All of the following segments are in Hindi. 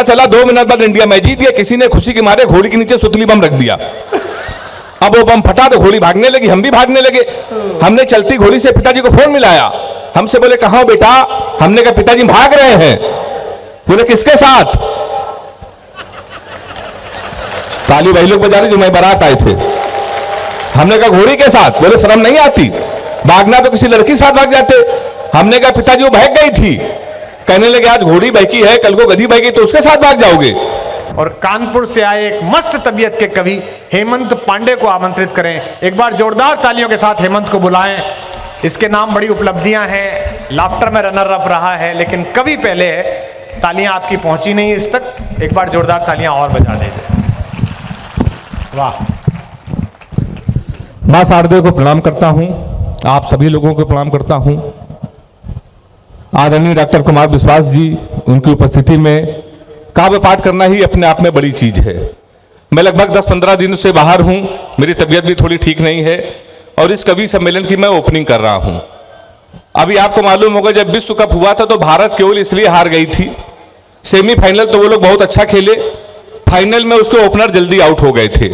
चला 2 मिनट बाद इंडिया मैच जीत गया, किसी ने खुशी के मारे घोड़ी के नीचे सुतली बम रख दिया। अब वो बम फटा तो घोड़ी भागने लगी, हम भी भागने लगे। हमने चलती घोड़ी से पिताजी को फोन मिलाया, हमसे बोले कहाँ हो बेटा? हमने कहा पिताजी भाग रहे हैं। बोले किसके साथ? ताली वही लोग बजा रहे जो मैं बारात आए थे। हमने कहा घोड़ी के साथ। बोले शर्म नहीं आती? भागना तो किसी लड़की के साथ भाग जाते। हमने कहा पिताजी वो भाग गई थी। कहने लगे आज घोड़ी बहकी है, कल को गधी बहकी, तो उसके साथ भाग जाओगे। और कानपुर से आए एक मस्त तबीयत के कवि हेमंत पांडे को आमंत्रित करें। एक बार जोरदार तालियों के साथ हेमंत को बुलाएं। इसके नाम बड़ी उपलब्धियां हैं, लाफ्टर में रनर अप रहा है, लेकिन कवि पहले है। तालियां आपकी पहुंची नहीं इस तक, एक बार जोरदार तालियां और बजा दीजिए। वाह। मां शारदे को प्रणाम करता हूं, आप सभी लोगों को प्रणाम करता हूं। आदरणीय डॉक्टर कुमार विश्वास जी, उनकी उपस्थिति में काव्य पाठ करना ही अपने आप में बड़ी चीज है। मैं लगभग 10-15 दिन से बाहर हूं, मेरी तबीयत भी थोड़ी ठीक नहीं है और इस कवि सम्मेलन की मैं ओपनिंग कर रहा हूं। अभी आपको मालूम होगा जब विश्व कप हुआ था तो भारत केवल इसलिए हार गई थी। सेमीफाइनल तो वो लोग बहुत अच्छा खेले, फाइनल में उसके ओपनर जल्दी आउट हो गए थे।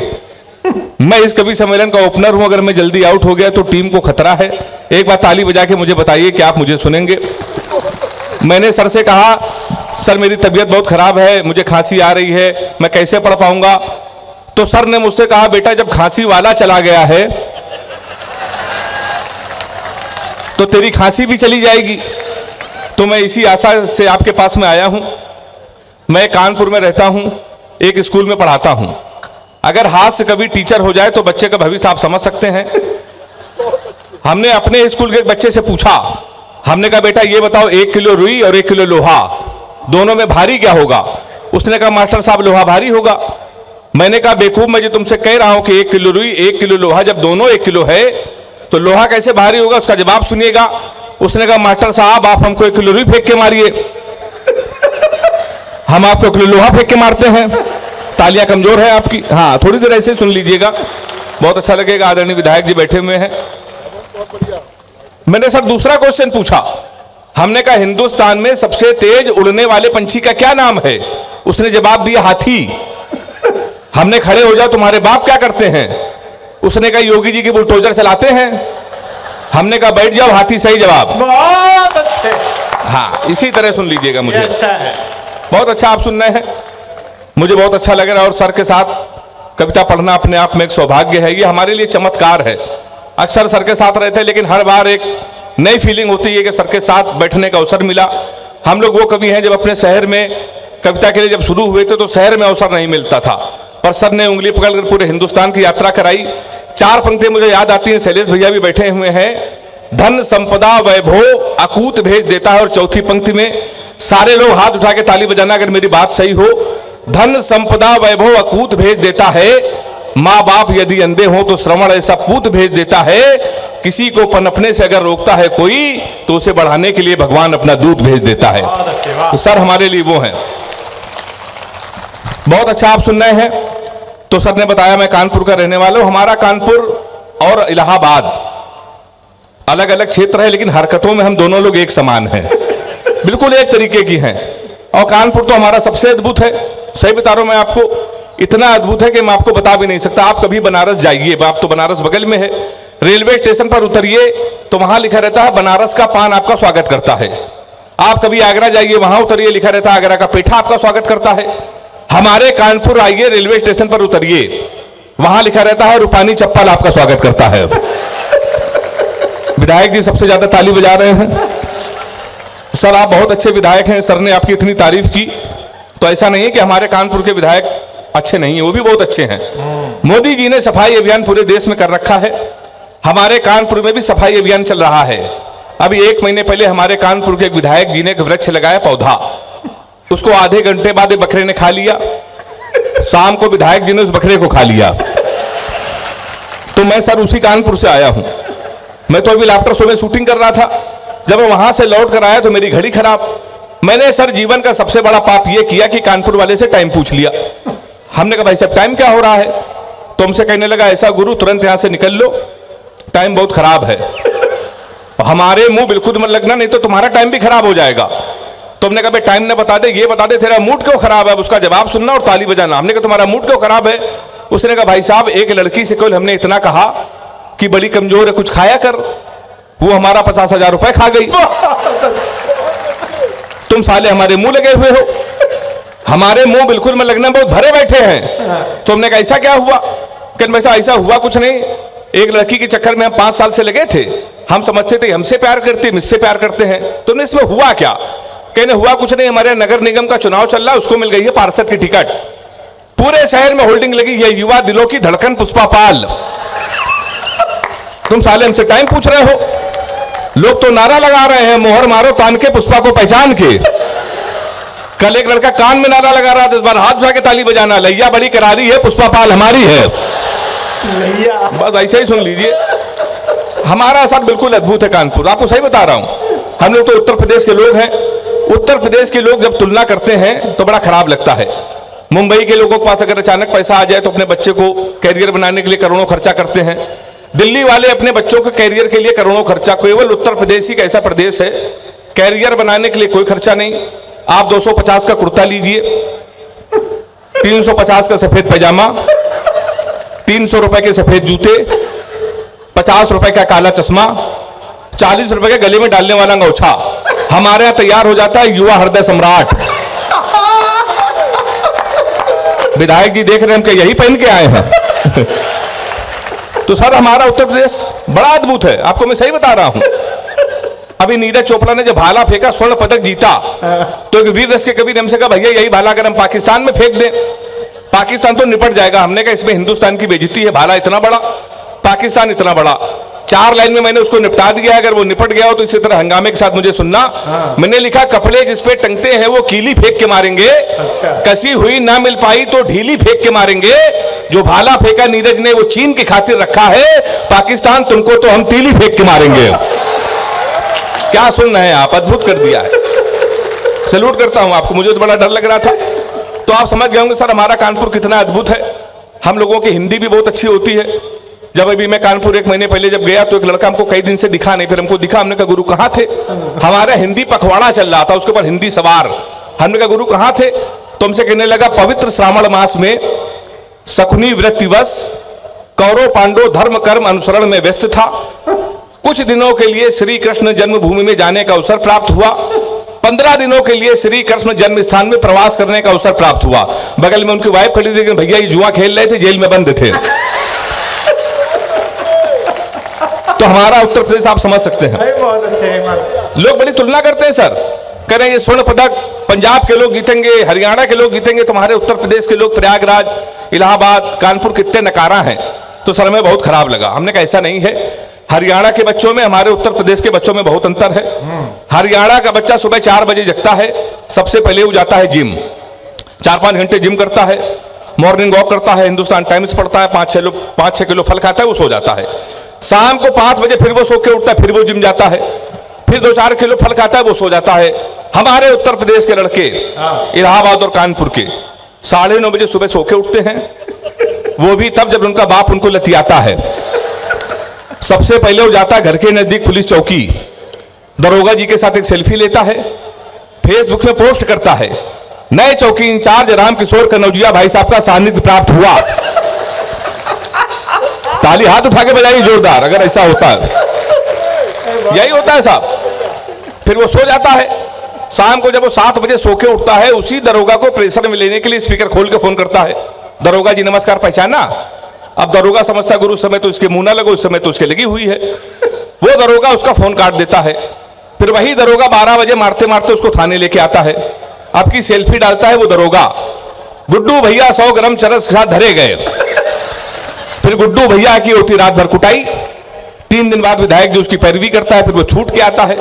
मैं इस कवि सम्मेलन का ओपनर हूं, अगर मैं जल्दी आउट हो गया तो टीम को खतरा है। एक बार ताली बजा के मुझे बताइए कि आप मुझे सुनेंगे। मैंने सर से कहा सर मेरी तबीयत बहुत खराब है, मुझे खांसी आ रही है, मैं कैसे पढ़ पाऊंगा? तो सर ने मुझसे कहा बेटा जब खांसी वाला चला गया है तो तेरी खांसी भी चली जाएगी। तो मैं इसी आशा से आपके पास में आया हूं। मैं कानपुर में रहता हूं, एक स्कूल में पढ़ाता हूं। अगर हाथ से कभी टीचर हो जाए तो बच्चे का भविष्य आप समझ सकते हैं। हमने अपने स्कूल के एक बच्चे से पूछा, हमने कहा बेटा ये बताओ 1 किलो रुई और 1 किलो लोहा दोनों में भारी क्या होगा? उसने कहा मास्टर साहब लोहा भारी होगा। मैंने कहा बेवकूफ, मैं जो तुमसे कह रहा हूं कि 1 किलो रुई 1 किलो लोहा, जब दोनों 1 किलो है तो लोहा कैसे भारी होगा? उसका जवाब सुनिएगा। उसने कहा मास्टर साहब आप हमको 1 किलो रुई फेंक के मारिए, हम आपको 1 किलो लोहा फेंक के मारते हैं। तालियां कमजोर है आपकी। हाँ थोड़ी देर ऐसे सुन लीजिएगा, बहुत अच्छा लगेगा। आदरणीय विधायक जी बैठे हुए हैं। मैंने सर दूसरा क्वेश्चन पूछा, हमने कहा हिंदुस्तान में सबसे तेज उड़ने वाले पंछी का क्या नाम है? उसने जवाब दिया हाथी। हमने खड़े हो जाओ तुम्हारे बाप क्या करते हैं? उसने कहा योगी जी की बुलडोजर चलाते हैं। हमने कहा बैठ जाओ हाथी सही जवाब। बहुत अच्छे। हाँ इसी तरह सुन लीजिएगा मुझे। अच्छा है, बहुत अच्छा आप सुन रहे हैं, मुझे बहुत अच्छा लग रहा है। और सर के साथ कविता पढ़ना अपने आप में एक सौभाग्य है, ये हमारे लिए चमत्कार है। अक्सर सर के साथ रहते हैं लेकिन हर बार एक नई फीलिंग होती है कि सर के साथ बैठने का अवसर मिला। हम लोग वो कवि हैं जब अपने शहर में कविता के लिए जब शुरू हुए थे तो शहर में अवसर नहीं मिलता था, पर सर ने उंगली पकड़कर पूरे हिंदुस्तान की यात्रा कराई। 4 पंक्तियां मुझे याद आती हैं, शैलेश भैया भी बैठे हुए हैं। धन संपदा वैभव अकूत भेज देता है। और चौथी पंक्ति में सारे लोग हाथ उठा के ताली बजाना अगर मेरी बात सही हो। धन संपदा वैभव अकूत भेज देता है, माँ बाप यदि अंधे हो तो श्रवण ऐसा पूत भेज देता है। किसी को पनपने से अगर रोकता है कोई तो उसे बढ़ाने के लिए भगवान अपना दूध भेज देता है। तो सर हमारे लिए वो हैं। बहुत अच्छा आप सुन रहे हैं। तो सर ने बताया मैं कानपुर का रहने वाला हूं। हमारा कानपुर और इलाहाबाद अलग अलग क्षेत्र है लेकिन हरकतों में हम दोनों लोग एक समान हैं, बिल्कुल एक तरीके की हैं। और कानपुर तो हमारा सबसे अद्भुत है, सही बता रहा हूं मैं आपको, इतना अद्भुत है कि मैं आपको बता भी नहीं सकता। आप कभी बनारस जाइए, आप तो बनारस बगल में है, रेलवे स्टेशन पर उतरिए तो वहां लिखा रहता है बनारस का पान आपका स्वागत करता है। आप कभी आगरा जाइए वहां उतरिए, लिखा रहता है आगरा का पेठा आपका स्वागत करता है। हमारे कानपुर आइए, रेलवे स्टेशन पर उतरिए, वहां लिखा रहता है रूपानी चप्पल आपका स्वागत करता है। विधायक जी सबसे ज्यादा ताली बजा रहे हैं। सर आप बहुत अच्छे विधायक हैं, सर ने आपकी इतनी तारीफ की, तो ऐसा नहीं है कि हमारे कानपुर के विधायक अच्छे नहीं है, वो भी बहुत अच्छे हैं। मोदी जी ने सफाई अभियान पूरे देश में कर रखा है, हमारे कानपुर में भी सफाई अभियान चल रहा है। अभी 1 महीने पहले हमारे कानपुर के एक विधायक जी ने एक वृक्ष लगाया, पौधा, उसको आधे घंटे बाद एक बकरे ने खा लिया। शाम को विधायक जी ने उस बकरे को खा लिया। तो मैं सर उसी कानपुर से आया हूं, मैं तो अभी लाफ्टर शो में शूटिंग कर रहा था। जब मैं वहां से लौट कर आया तो मेरी घड़ी खराब। मैंने सर जीवन का सबसे बड़ा पाप यह किया कि कानपुर वाले से टाइम पूछ लिया। हमने कहा भाई साहब टाइम क्या हो रहा है? तो हमसे कहने लगा ऐसा गुरु तुरंत यहां से निकल लो, टाइम बहुत खराब है। हमारे मुंह बिल्कुल मत लगना, नहीं तो तुम्हारा टाइम भी खराब हो जाएगा। तो हमने कहा भाई टाइम ना बता दे, ये बता दे तेरा मूड क्यों खराब है, उसका जवाब सुनना और ताली बजाना। हमने कहा तुम्हारा मूड क्यों खराब है? उसने कहा भाई साहब एक लड़की से केवल हमने इतना कहा कि बड़ी कमजोर है, कुछ खाया कर, वो हमारा 50,000 रुपए खा गई। तुम साले हमारे मुंह लगे हुए हो, हमारे मुंह बिल्कुल में लगना बहुत भरे बैठे हैं। तो हमने कहा ऐसा क्या हुआ? कहने वैसा ऐसा हुआ कुछ नहीं, एक लड़की के चक्कर में हम 5 साल से लगे थे, हम समझते थे हमसे प्यार करते हैं, मुझसे प्यार करते हैं। तुमने इसमें हुआ क्या? कहने हुआ कुछ नहीं, हमारे नगर निगम का चुनाव चल रहा है, उसको मिल गई है पार्षद की टिकट। पूरे शहर में होल्डिंग लगी है, युवा दिलों की धड़कन पुष्पा पाल। तुम साले हमसे टाइम पूछ रहे हो? लोग तो नारा लगा रहे हैं, मोहर मारो तान के पुष्पा को पहचान के। कल एक लड़का कान में नारा लगा रहा था, इस बार हाथ उठा के ताली बजाना, लैया बड़ी करारी है, पुष्पा पाल हमारी है। बस ऐसे ही सुन लीजिए। हमारा असर बिल्कुल अद्भुत है कानपुर, आपको सही बता रहा हूं। हम लोग तो उत्तर प्रदेश के लोग हैं, उत्तर प्रदेश के लोग जब तुलना करते हैं तो बड़ा खराब लगता है। मुंबई के लोगों के पास अगर अचानक पैसा आ जाए तो अपने बच्चे को कैरियर बनाने के लिए करोड़ों खर्चा करते हैं। दिल्ली वाले अपने बच्चों के कैरियर के लिए करोड़ों खर्चा, केवल उत्तर प्रदेश ही का ऐसा प्रदेश है कैरियर बनाने के लिए कोई खर्चा नहीं। आप 250 का कुर्ता लीजिए, 350 का सफेद पैजामा, 300 रुपए के सफेद जूते, 50 रुपए का काला चश्मा, 40 रुपए के गले में डालने वाला अंगूछा, हमारे यहां तैयार हो जाता है युवा हृदय सम्राट। विधायक जी देख रहे हैं हम कि यही पहन के आए हैं। तो सर हमारा उत्तर प्रदेश बड़ा अद्भुत है, आपको मैं सही बता रहा हूं। अभी नीरज चोपड़ा ने जब भाला फेंका, स्वर्ण पदक जीता, तो एक वीर रस के कवि ने हमसे कहा भैया यही भाला अगर हम पाकिस्तान में फेंक दें, पाकिस्तान तो निपट जाएगा। हमने कहा इसमें हिंदुस्तान की बेइज्जती है, भाला इतना बड़ा, पाकिस्तान इतना बड़ा। 4 लाइन में मैंने उसको निपटा दिया। अगर वो निपट गया हो तो इसी तरह हंगामे के साथ मुझे सुनना। मैंने लिखा कपड़े जिस पे टंगते हैं वो कीली फेंक के मारेंगे, कसी हुई ना मिल पाई तो ढीली फेंक के मारेंगे। जो भाला फेंका नीरज ने वो चीन की खातिर रखा है, पाकिस्तान तुमको तो हम तीली फेंक के मारेंगे। क्या सुन रहे हैं आप? अद्भुत कर दिया है। सैल्यूट करता हूं आपको, मुझे तो बड़ा डर लग रहा था। तो आप समझ गए होंगे सर हमारा कानपुर कितना अद्भुत है। हम लोगों की हिंदी भी बहुत अच्छी होती है। जब अभी मैं कानपुर 1 महीने पहले जब गया तो एक लड़का हमको कई दिन से दिखा नहीं, फिर हमको दिखा। हमने कहा गुरु कहाँ थे? हमारा हिंदी पखवाड़ा चल रहा था, उसके ऊपर हिंदी सवार। हमने कहा गुरु कहाँ थे? तो हमसे कहने लगा पवित्र श्रावण मास में शकुनी वृत्तिवश कौरव पांडव धर्म कर्म अनुसरण में व्यस्त था। कुछ दिनों के लिए श्री कृष्ण जन्मभूमि में जाने का अवसर प्राप्त हुआ। 15 दिनों के लिए श्री कृष्ण जन्म स्थान में प्रवास करने का अवसर प्राप्त हुआ। बगल में उनकी वाइफ खड़ी थी, लेकिन भैया ये जुआ खेल रहे थे, जेल में बंद थे। तो हमारा उत्तर प्रदेश आप समझ सकते हैं। बहुत अच्छे लोग बड़ी तुलना करते हैं सर, कह रहे हैं ये स्वर्ण पदक पंजाब के लोग जीतेंगे, हरियाणा के लोग जीतेंगे, तुम्हारे उत्तर प्रदेश के लोग प्रयागराज, इलाहाबाद, कानपुर कितने नकारा हैं। तो सर हमें बहुत खराब लगा। हमने कहा ऐसा नहीं है, हरियाणा के बच्चों में हमारे उत्तर प्रदेश के बच्चों में बहुत अंतर है। हरियाणा का बच्चा सुबह 4 बजे जगता है, सबसे पहले वो जाता है जिम, 4-5 घंटे जिम करता है, मॉर्निंग वॉक करता है, हिंदुस्तान टाइम्स पढ़ता है, 5-6 किलो फल खाता है, वो सो जाता है। शाम को 5 बजे फिर वो सो के उठता है, फिर वो जिम जाता है, फिर 2-4 किलो फल खाता है, वो सो जाता है। हमारे उत्तर प्रदेश के लड़के इलाहाबाद और कानपुर के 9:30 बजे सुबह सो के उठते हैं, वो भी तब जब उनका बाप उनको लतियाता है। सबसे पहले वो जाता है घर के नजदीक पुलिस चौकी, दरोगा जी के साथ एक सेल्फी लेता है, फेसबुक में पोस्ट करता है, नए चौकी इंचार्ज राम किशोर कनौजिया भाई साहब का सानिध्य प्राप्त हुआ। ताली हाथ उठा के बजाइए जोरदार अगर ऐसा होता है। यही होता है साहब। फिर वो सो जाता है। शाम को जब वो 7 बजे सो के उठता है, उसी दरोगा को प्रेशर में लेने के लिए स्पीकर खोल के फोन करता है, दरोगा जी नमस्कार, पहचाना? अब दरोगा समझता गुरु उस समय तो इसके मुंह ना लगो, उस समय तो उसके लगी हुई है। वो दरोगा उसका फोन काट देता है। फिर वही दरोगा 12 बजे मारते मारते उसको थाने लेके आता है, आपकी सेल्फी डालता है वो दरोगा, गुड्डू भैया 100 ग्राम चरस के साथ धरे गए। फिर गुड्डू भैया की होती रात भर कुटाई। 3 दिन बाद विधायक जी उसकी पैरवी करता है, फिर वो छूट के आता है,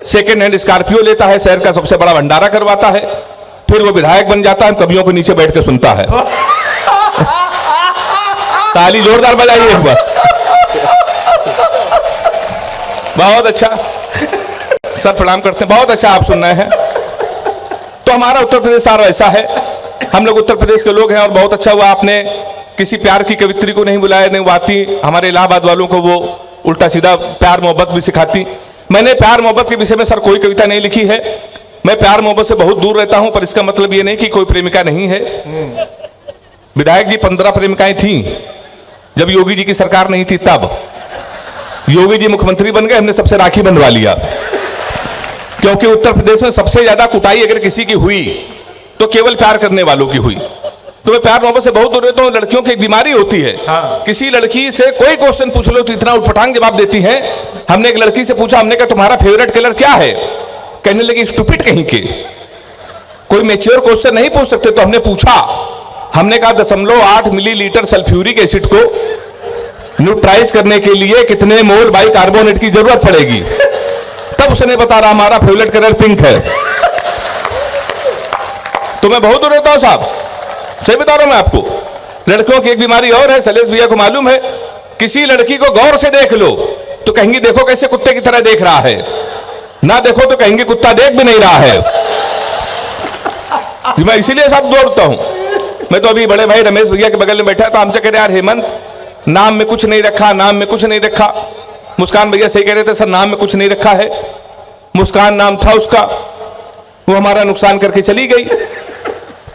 सेकेंड हैंड स्कॉर्पियो लेता है, शहर का सबसे बड़ा भंडारा करवाता है, फिर वो विधायक बन जाता है, कवियों के नीचे बैठ के सुनता है। ताली जोरदार बजाइए एक बार। बहुत अच्छा सर, प्रणाम करते हैं, बहुत अच्छा आप सुन रहे हैं। तो हमारा उत्तर प्रदेश सारा ऐसा है, हम लोग उत्तर प्रदेश के लोग हैं। और बहुत अच्छा हुआ आपने किसी प्यार की कवित्री को नहीं बुलाया, नहीं वो आती हमारे इलाहाबाद वालों को, वो उल्टा सीधा प्यार मोहब्बत भी सिखाती। मैंने प्यार मोहब्बत के विषय में सर कोई कविता नहीं लिखी है, मैं प्यार मोहब्बत से बहुत दूर रहता हूं, पर इसका मतलब ये नहीं कि कोई प्रेमिका नहीं है। विधायक जी 15 प्रेमिकाएं थीं जब योगी जी की सरकार नहीं थी, तब योगी जी मुख्यमंत्री बन गए, हमने सबसे राखी बंधवा लिया। क्योंकि उत्तर प्रदेश में सबसे ज्यादा कुटाई अगर किसी की हुई तो केवल प्यार करने वालों की हुई। तो मैं प्यार मोहब्बत से बहुत दूर रहता हूं। लड़कियों की एक बीमारी होती है, किसी लड़की से कोई क्वेश्चन पूछ लो तो इतना उठपटांग जवाब देती हैं। हमने एक लड़की से पूछा, हमने कहा तुम्हारा फेवरेट कलर क्या है? कहने लगी स्टूपिड कहीं के, कोई मैच्योर क्वेश्चन नहीं पूछ सकते। तो हमने पूछा, हमने कहा 0.8 मिलीलीटर सल्फ्यूरिक एसिड को न्यूट्राइज करने के लिए कितने मोल बाइकार्बोनेट की जरूरत पड़ेगी? तब उसने बता रहा हमारा फेवरेट कलर पिंक है। तो मैं बहुत दूर रहता हूं साहब, सही बता रहा हूं मैं आपको। लड़कियों की एक बीमारी और है, शैलेश भैया को मालूम है, किसी लड़की को गौर से देख लो तो कहेंगी देखो कैसे कुत्ते की तरह देख रहा है, ना देखो तो कहेंगे कुत्ता देख भी नहीं रहा है। मैं इसीलिए साहब दौड़ता हूं। मैं तो अभी बड़े भाई रमेश भैया के बगल में बैठा था, हमसे कह रहे यार हेमंत नाम में कुछ नहीं रखा, नाम में कुछ नहीं रखा। मुस्कान भैया सही कह रहे थे, सर नाम में कुछ नहीं रखा है। मुस्कान नाम था उसका, वो हमारा नुकसान करके चली गई।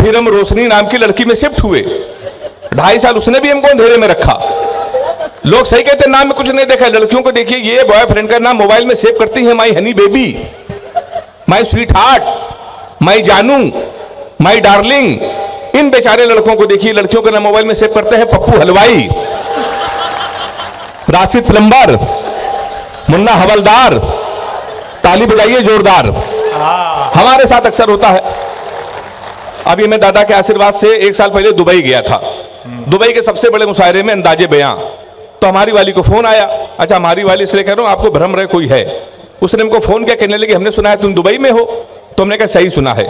फिर हम रोशनी नाम की लड़की में शिफ्ट हुए, 2.5 साल उसने भी हमको अंधेरे में रखा। लोग सही कहते नाम में कुछ नहीं देखा। लड़कियों को देखिए, ये बॉयफ्रेंड का नाम मोबाइल में सेव करती है, my honey baby, my sweetheart, my जानू, माई डार्लिंग। इन बेचारे लड़कों को देखिए, लड़कियों का नाम मोबाइल में सेव करते हैं पप्पू हलवाई, राशिद प्लम्बर, मुन्ना हवलदार। ताली बजाइए जोरदार। हमारे साथ अक्सर होता है। अभी मैं दादा के आशीर्वाद से 1 साल पहले दुबई गया था। दुबई के सबसे बड़े मुशायरे में अंदाजे बयां, तो हमारी वाली को फोन आया। अच्छा हमारी वाली इसलिए कह रहा हूं आपको भ्रम रहे कोई है। उसने हमको फोन किया, कहने लगी हमने सुना है तुम दुबई में हो। तो हमने कहा सही सुना है।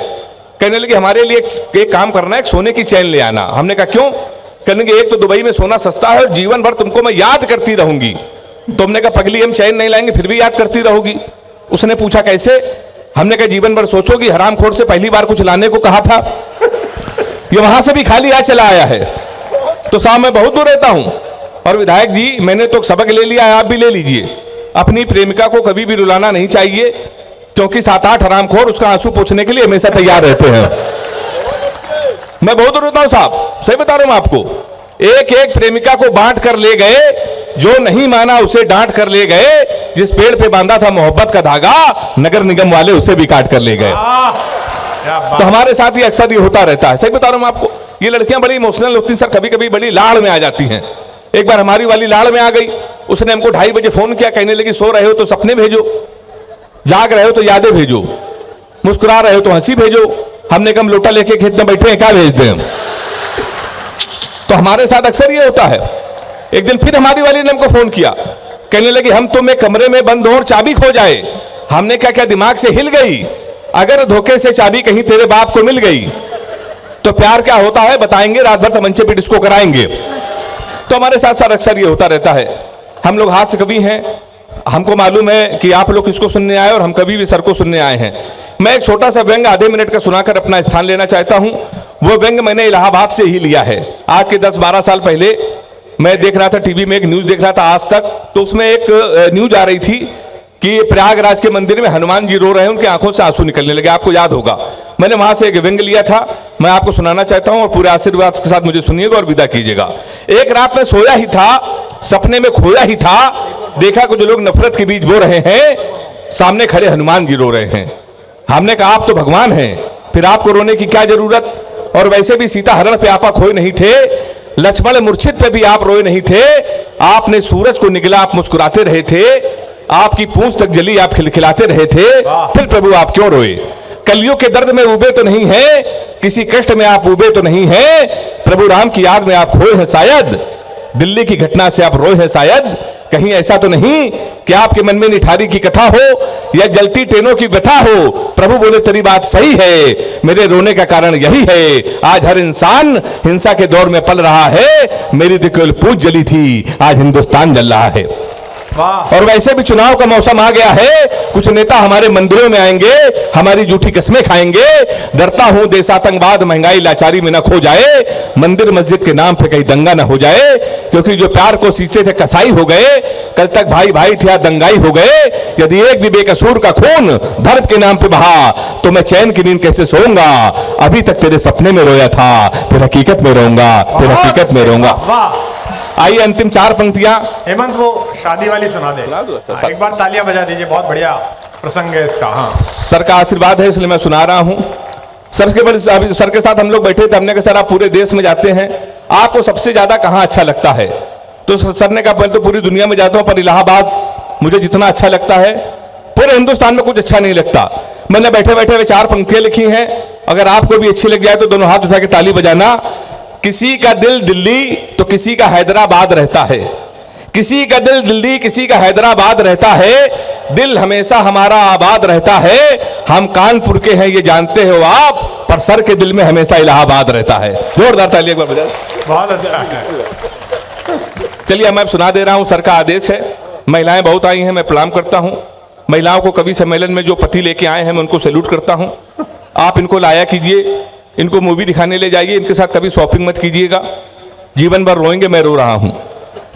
कहने लगी हमारे लिए एक काम करना है, एक सोने की चैन ले आना। हमने कहा क्यों? कहने लगी एक तो दुबई में सोना सस्ता है और जीवन भर तुमको मैं याद करती रहूंगी। तो हमने कहा पगली हम चैन नहीं लाएंगे फिर भी याद करती रहोगी। उसने पूछा कैसे? हमने कहा जीवन भर सोचोगी, हरामखोर से पहली बार कुछ लाने को कहा था, ये वहां से भी खाली आज चला आया है। तो साहब मैं बहुत दूर रहता हूं। और विधायक जी मैंने तो सबक ले लिया है, आप भी ले लीजिए। अपनी प्रेमिका को कभी भी रुलाना नहीं चाहिए, क्योंकि 7-8 हरामखोर उसका आंसू पोंछने के लिए हमेशा तैयार रहते हैं। मैं बहुत दूर रहता हूं साहब, सही बता रहा हूं आपको। एक एक प्रेमिका को बांट कर ले गए, जो नहीं माना उसे डांट कर ले गए। जिस पेड़ पे बांधा था मोहब्बत का धागा, नगर निगम वाले उसे भी काट कर ले गए। तो हमारे साथ ये अक्सर ये होता रहता है, सही बता रहा हूं आपको। ये लड़कियां बड़ी इमोशनल होती हैं सर, कभी कभी बड़ी लाड़ में आ जाती हैं। एक बार हमारी वाली लाड़ में आ गई, उसने हमको 2:30 बजे फोन किया, कहने लगी सो रहे हो तो सपने भेजो, जाग रहे हो तो यादें भेजो, मुस्कुरा रहे हो तो हंसी भेजो। हमने कम लोटा लेके खेत में बैठे हैं, क्या भेज दें हम? तो हमारे साथ अक्सर ये होता है। एक दिन फिर हमारी वाली ने हमको फोन किया, कहने लगी हम तो मैं कमरे में बंद हो और चाबी खो जाए। हमने क्या क्या दिमाग से हिल गई? अगर धोखे से चाबी कहीं तेरे बाप को मिल गई तो प्यार क्या होता है बताएंगे, रात भर तमंचे पे डिस्को कराएंगे। तो हमारे साथ साथ अक्सर ये होता रहता है। हम लोग हास्य कवि हैं, हमको मालूम है कि आप लोग किसको सुनने आए और हम कभी भी सर को सुनने आए हैं। मैं एक छोटा सा व्यंग आधे मिनट का सुनाकर अपना स्थान लेना चाहता हूं। वो व्यंग मैंने इलाहाबाद से ही लिया है। आज के 10-12 साल पहले मैं देख रहा था टीवी में, एक न्यूज देख रहा था आज तक, तो उसमें एक न्यूज आ रही थी कि प्रयागराज के मंदिर में हनुमान जी रो रहे हैं, उनकी आंखों से आंसू निकलने लगे। आपको याद होगा, मैंने वहां से एक व्यंग लिया था, मैं आपको सुनाना चाहता हूं और पूरे आशीर्वाद के साथ मुझे सुनिएगा और विदा कीजिएगा। एक रात में सोया ही था, सपने में खोया ही था, देखा कुछ लोग नफरत के बीज बो रहे हैं, सामने खड़े हनुमान जी रो रहे हैं। हमने कहा आप तो भगवान हैं, फिर आपको रोने की क्या जरूरत? और वैसे भी सीता हरण पे आपा खोए नहीं थे, लक्ष्मण मूर्छित पे भी आप रोए नहीं थे। आपने सूरज को निगला, आप मुस्कुराते रहे थे, आपकी पूंछ तक जली, आप खिलखिलाते रहे थे, फिर प्रभु आप क्यों रोए? कलियों के दर्द में उबे तो नहीं है, किसी कष्ट में आप उबे तो नहीं है, प्रभु राम की याद में आप खोए हैं शायद, दिल्ली की घटना से आप रोए हैं शायद। कहीं ऐसा तो नहीं कि आपके मन में निठारी की कथा हो या जलती ट्रेनों की व्यथा हो? प्रभु बोले तेरी बात सही है, मेरे रोने का कारण यही है, आज हर इंसान हिंसा के दौर में पल रहा है, मेरी तो केवल पूंछ जली थी, आज हिंदुस्तान जल रहा है। और वैसे भी चुनाव का मौसम आ गया है, कुछ नेता हमारे मंदिरों में आएंगे, हमारी झूठी कस्में खाएंगे। डरता हूं देशातंकवाद महंगाई लाचारी में न खो जाए, मंदिर मस्जिद के नाम पे कहीं दंगा न हो जाए, क्योंकि जो प्यार को सींचते थे कसाई हो गए, कल तक भाई भाई थे, दंगाई हो गए। यदि एक भी बेकसूर का खून धर्म के नाम पे बहा तो मैं चैन की नींद कैसे सोऊंगा। अभी तक तेरे सपने में रोया था, फिर हकीकत में रोऊंगा, फिर हकीकत में रोऊंगा। आइए अंतिम 4 पंक्तियां। हेमंत वो शादी वाली सुना दे। एक बार तालियां बजा दीजिए, बहुत बढ़िया प्रसंग है इसका। हाँ, सर का आशीर्वाद है इसलिए मैं सुना रहा हूं। सर के साथ हम लोग बैठे थे, हमने कहा सर आप पूरे देश में जाते हैं, आपको सबसे ज्यादा कहां अच्छा लगता है? तो सर ने कहा पहले तो पूरी दुनिया में जाता हूं, पर इलाहाबाद मुझे जितना अच्छा लगता है पूरे हिंदुस्तान में कुछ अच्छा नहीं लगता। मैंने बैठे बैठे वे 4 पंक्तियां लिखी हैं, अगर आपको भी अच्छी लग जाए तो दोनों हाथ उठा के ताली बजाना। किसी का दिल दिल्ली तो किसी का हैदराबाद रहता है, किसी का दिल दिल्ली किसी का हैदराबाद रहता है, दिल हमेशा हमारा आबाद रहता है। हम कानपुर के हैं ये जानते हो आप, पर सर के दिल में हमेशा इलाहाबाद रहता है। जोरदार ताली एक बार बजा। बहुत अच्छा। चलिए मैं सुना दे रहा हूं, सर का आदेश है। महिलाएं बहुत आई हैं, मैं प्रणाम करता हूं। महिलाओं को कवि सम्मेलन में जो पति लेके आए हैं मैं उनको सैल्यूट करता हूं। आप इनको लाया कीजिए, इनको मूवी दिखाने ले जाइए, इनके साथ कभी शॉपिंग मत कीजिएगा, जीवन भर रोएंगे। मैं रो रहा हूं।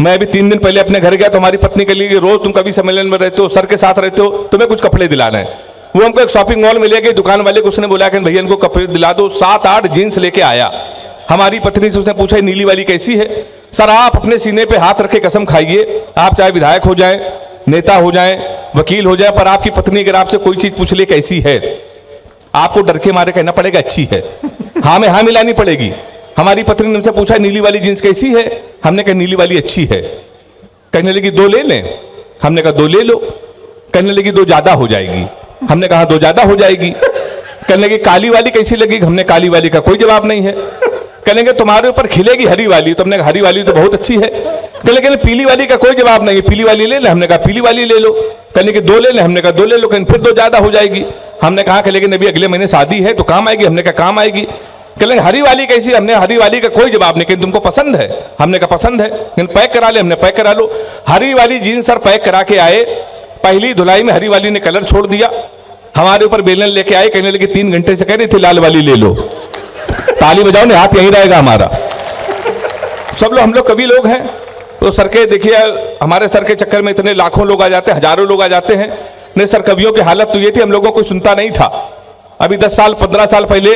मैं अभी 3 दिन पहले अपने घर गया तो हमारी पत्नी के लिए, रोज तुम कभी सम्मेलन में रहते हो, सर के साथ रहते हो, तुम्हें कुछ कपड़े दिलाना है। वो हमको एक शॉपिंग मॉल में ले गए, दुकान वाले को उसने बोला कि भैया इनको कपड़े दिला दो। 7-8 जीन्स लेके आया। हमारी पत्नी से उसने पूछा नीली वाली कैसी है? सर आप अपने सीने पे हाथ रख के कसम खाइए, आप चाहे विधायक हो जाएं, नेता हो जाएं, वकील हो जाए, पर आपकी पत्नी अगर आपसे कोई चीज पूछ ले कैसी है, आपको डर के मारे कहना पड़ेगा अच्छी है। हाँ में हाँ मिलानी पड़ेगी। हमारी पत्नी ने हमसे पूछा नीली वाली जींस कैसी है? हमने कहा नीली वाली अच्छी है। कहने लगी 2 ले लें? हमने कहा 2 ले लो। कहने लगी 2 ज्यादा हो जाएगी। हमने कहा 2 ज्यादा हो जाएगी। कहने लगी काली वाली कैसी लगी? हमने काली वाली का कोई जवाब नहीं है। कहने लगे तुम्हारे ऊपर खिलेगी हरी वाली। तो हमने कहा हरी वाली तो बहुत अच्छी है। कहने लगे पीली वाली का कोई जवाब नहीं है, पीली वाली ले ले। हमने कहा पीली वाली ले लो। कहने लगे 2 ले लें? हमने कहा 2 ले लो। कहने फिर 2 ज्यादा हो जाएगी। हमने कहा कि लेकिन अभी अगले महीने शादी है तो काम आएगी। हमने कहा काम आएगी। कहने हरी वाली कैसी? हमने हरी वाली का कोई जवाब नहीं। कि तुमको पसंद है? हमने कहा पसंद है। लेकिन पैक करा ले? हमने पैक करा लो। हरी वाली जीन्स सर पैक करा के आए। पहली धुलाई में हरी वाली ने कलर छोड़ दिया। हमारे ऊपर बेलन लेके आए, कहने लगे 3 घंटे से कह रही थी लाल वाली ले लो। ताली बजाओ ने, हाथ यहीं रहेगा हमारा। सब लोग हम लोग कवि लोग हैं तो सर के देखिए, हमारे सर के चक्कर में इतने लाखों लोग आ जाते हैं, हजारों लोग आ जाते हैं। नहीं सर, कवियों की हालत तो ये थी, हम लोगों को सुनता नहीं था। अभी 10 साल 15 साल पहले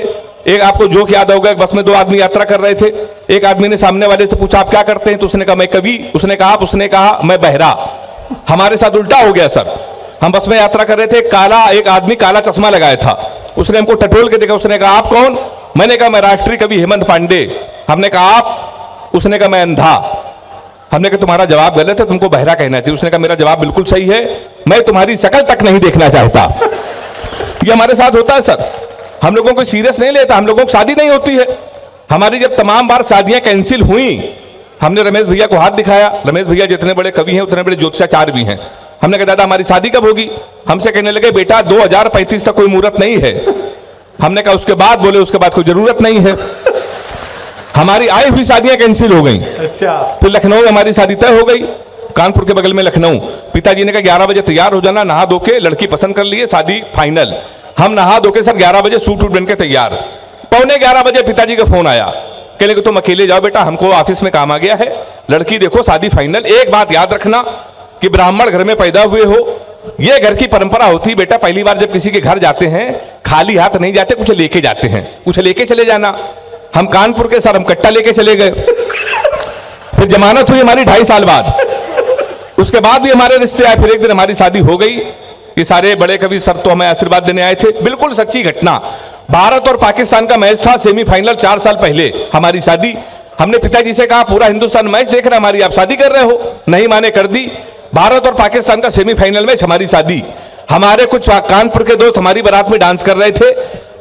एक आपको जोक याद होगा, एक बस में 2 आदमी यात्रा कर रहे थे। एक आदमी ने सामने वाले से पूछा आप क्या करते हैं? तो उसने कहा मैं कवि। उसने कहा आप? उसने कहा मैं बहरा। हमारे साथ उल्टा हो गया सर। हम बस में यात्रा कर रहे थे, एक आदमी काला चश्मा लगाया था। उसने हमको टटोल के देखा। उसने कहा आप कौन? मैंने कहा मैं राष्ट्रीय कवि हेमंत पांडे। हमने कहा आप? उसने कहा मैं अंधा। हमने कहा तुम्हारा जवाब गलत है, तुमको बहरा कहना चाहिए। उसने कहा मेरा जवाब बिल्कुल सही है, मैं तुम्हारी शक्ल तक नहीं देखना चाहता। ये हमारे साथ होता है सर। हम लोगों को सीरियस नहीं लेता, हम लोगों को शादी नहीं होती है। हमारी जब तमाम बार शादियां कैंसिल हुई, हमने रमेश भैया को हाथ दिखाया। रमेश भैया जितने बड़े कवि हैं उतने बड़े ज्योतिषाचार्य भी हैं। हमने कहा दादा हमारी शादी कब होगी? हमसे कहने लगे बेटा 2035 तक कोई मुहूर्त नहीं है। हमने कहा उसके बाद? बोले उसके बाद कोई जरूरत नहीं है। हमारी आई हुई शादियां कैंसिल हो गई। अच्छा। फिर लखनऊ में हमारी शादी तय हो गई, कानपुर के बगल में लखनऊ। पिताजी ने कहा 11 बजे तैयार हो जाना, नहा धो के, लड़की पसंद कर लिए, शादी फाइनल। हम नहा धो के सर 11 बजे सूट वूट बन के तैयार। 11:15 बजे पिताजी का फोन आया, कहने कि तुम अकेले जाओ बेटा, हमको ऑफिस में काम आ गया है, लड़की देखो शादी फाइनल। एक बात याद रखना कि ब्राह्मण घर में पैदा हुए हो, ये घर की परंपरा होती बेटा, पहली बार जब किसी के घर जाते हैं खाली हाथ नहीं जाते, कुछ लेके जाते हैं, कुछ लेके चले जाना। हम कानपुर के सर हम कट्टा लेके चले गए। फिर जमानत हुई हमारी 2.5 साल बाद। उसके बाद भी हमारे रिश्ते आए। फिर एक दिन हमारी शादी हो गई। ये सारे बड़े कवि सर तो हमें आशीर्वाद देने आए थे। बिल्कुल सच्ची घटना। भारत और पाकिस्तान का मैच था, सेमीफाइनल 4 साल पहले हमारी शादी। हमने पिताजी से कहा पूरा हिंदुस्तान मैच देख रहा है हमारी, आप शादी कर रहे हो? नहीं माने, कर दी। भारत और पाकिस्तान का सेमीफाइनल मैच, हमारी शादी। हमारे कुछ कानपुर के दोस्त हमारी बारात में डांस कर रहे थे,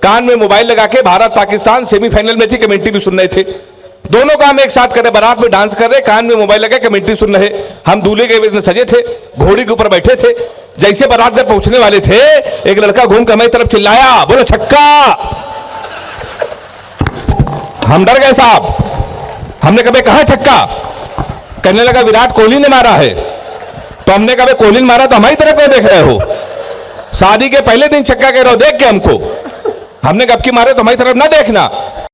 कान में मोबाइल लगा के भारत पाकिस्तान सेमीफाइनल मैच की कमेंट्री भी सुन रहे थे। दोनों काम एक साथ करे, बारात में डांस कर रहे, कान में मोबाइल लगा कमेंट्री सुन रहे। हम दूल्हे के में सजे थे, घोड़ी के ऊपर बैठे थे। जैसे बारात घर पहुंचने वाले थे, एक लड़का घूम कर हमारी तरफ चिल्लाया, बोलो छक्का। हम डर गए साहब। हमने कहा कहां छक्का? कहने लगा विराट कोहली ने मारा है। तो हमने कहा कोहली ने मारा तो हमारी तरफ क्यों देख रहे हो? शादी के पहले दिन छक्का कह रहे हो देख के हमको। हमने कब की मारे तो हमारी तरफ ना देखना।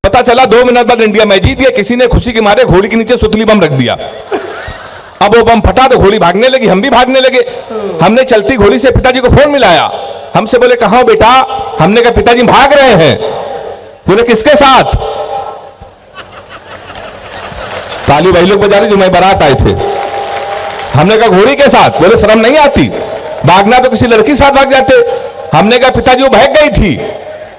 पता चला 2 मिनट बाद इंडिया मैच जीत गया। किसी ने खुशी के मारे घोड़ी के नीचे सुतली बम रख दिया। अब वो बम फटा तो घोड़ी भागने लगी, हम भी भागने लगे। हमने चलती घोड़ी से पिताजी को फोन मिलाया, हमसे बोले कहाँ हो बेटा? हमने कहा पिताजी भाग रहे हैं। बोले किसके साथ? ताली भाई लोग बजा रहे जो मैं बारात आए थे। हमने कहा घोड़ी के साथ। बोले शर्म नहीं आती? भागना तो किसी लड़की के साथ भाग जाते। हमने कहा पिताजी वो भाग गई थी।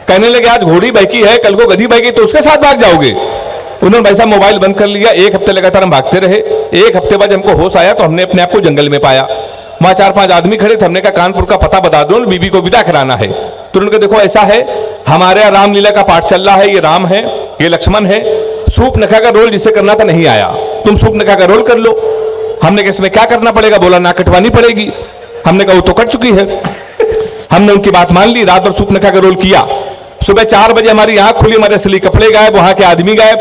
कहने लगे आज घोड़ी बहकी है, कल को गधी बहकी तो उसके साथ भाग जाओगे। उन्होंने भाई साहब मोबाइल बंद कर लिया। एक हफ्ते लगातार हम भागते रहे। एक हफ्ते बाद हमको होश आया तो हमने अपने आप को जंगल में पाया। वहां 4-5 आदमी खड़े थे। हमने कहा कानपुर का पता बता दो, बीबी को विदा कराना है। तो उन्होंने कहा देखो ऐसा है, हमारे यहाँ रामलीला का पाठ चल रहा है, ये राम है, ये लक्ष्मण है, सूप नखा का रोल जिसे करना था नहीं आया, तुम सूप नखा का रोल कर लो। हमने कहा इसमें क्या करना पड़ेगा? बोला ना कटवानी पड़ेगी। हमने कहा वो तो कट चुकी है। हमने उनकी बात मान ली, रात भर सूप नखा का रोल किया। सुबह 4 बजे हमारी आंख खुली, हमारे असली कपड़े गायब, वहां के आदमी गायब।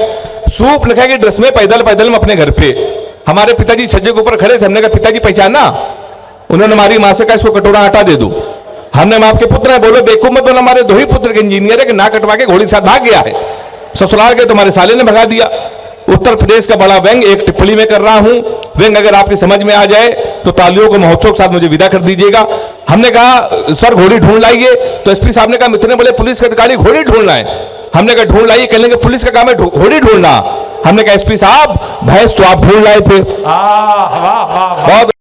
सूप नखा की ड्रेस में पैदल पैदल में अपने घर पे। हमारे पिताजी छज्जे के ऊपर खड़े थे। हमने कहा पिताजी पहचाना? उन्होंने हमारी मां से कहा इसको कटोरा आटा दे दो। हमने मां आपके पुत्र है। बोले बेवकूफ मत बोलो, हमारे 2 ही पुत्र के इंजीनियर है कि ना कटवा के घोड़ी के साथ भाग गया है। ससुराल गए तो हमारे साले ने भगा दिया। उत्तर प्रदेश का बड़ा व्यंग एक टिप्पणी में कर रहा हूं, व्यंग अगर आपकी समझ में आ जाए तो तालियों को महोत्सव के साथ मुझे विदा कर दीजिएगा। हमने कहा सर घोड़ी ढूंढ लाइए। तो एसपी साहब ने कहा इतने बड़े पुलिस के अधिकारी घोड़ी ढूंढना है? हमने कहा ढूंढ लाइए। कहने लगे पुलिस का काम है घोड़ी ढूंढना। हमने कहा एसपी साहब भैंस तो आप ढूंढ लाए थे। वाह वाह वाह। बहुत